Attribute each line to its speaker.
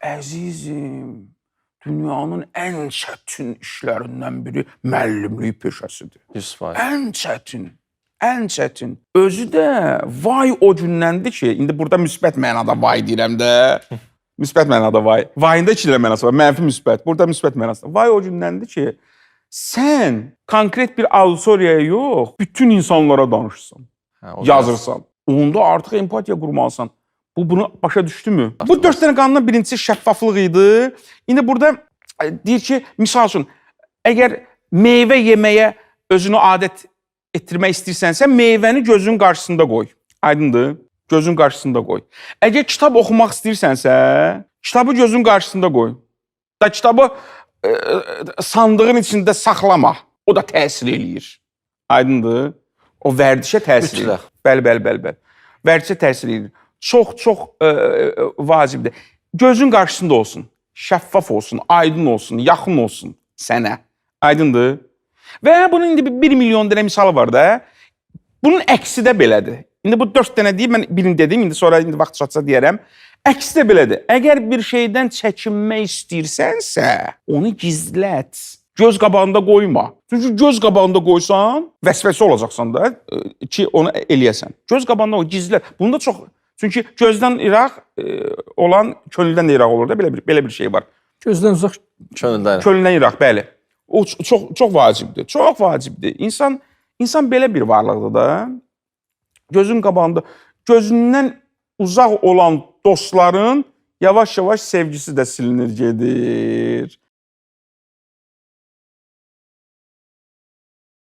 Speaker 1: Əzizim, dünyanın ən çətin işlərindən biri müəllimlik peşəsidir.
Speaker 2: 100%.
Speaker 1: Ən çətin, ən çətin. Özü də vay o gündəndir ki, indi burada müsbət mənada vay deyirəm də. Müsbət mənada vay. Vayında iki dənə mənası var, mənfi müsbət. Burada müsbət mənası. Vay o gündəndir ki, sən konkret bir auditoriyaya yox, bütün insanlara danışırsan, yazırsan. Onda artıq empatiya qurmalısan. Bunu başa düşdümü? Bu 4 dənə qanundan birincisi şəffaflıq idi. İndi burada deyir ki, misal üçün, əgər meyvə yeməyə özünü adət etdirmək istəyirsənsə, meyvəni gözün qarşısında qoy. Aydındır? Gözün qarşısında qoy. Əgər kitab oxumaq istəyirsənsə, kitabı gözün qarşısında qoy. Da kitabı sandığın içində saxlama. O da təsir eləyir. Aydındır? O vərdişə təsir eləyir. Bəli. Vərdişə təsir eləyir. Çox vacibdir. Gözün qarşısında olsun, şəffaf olsun, aydın olsun, yaxın olsun sənə. Aydındır? Və bunun indi 1 milyon dənə misalı var da. Bunun əksi də belədir. İndi bu 4 dənə deyib, mən birini dedim, indi sonra vaxt çatsa deyərəm. Əksi də belədir. Əgər bir şeydən çəkinmək istəyirsənsə, onu gizlət. Göz qabağında qoyma. Çünki göz qabağında qoysan, vəsvəsə olacaqsan da ki, onu eləyəsən. Göz qabağında o gizlət. Bunda çox... Çünki gözdən iraq olan könüldən də iraq olur da, belə bir şey var.
Speaker 2: Gözdən uzaq,
Speaker 1: könüldən iraq, bəli. O çox vacibdir. Çox vacibdir. İnsan belə bir varlıqdır da. Gözün qabağında, gözündən uzaq olan dostların yavaş-yavaş sevgisi də silinir, gedir.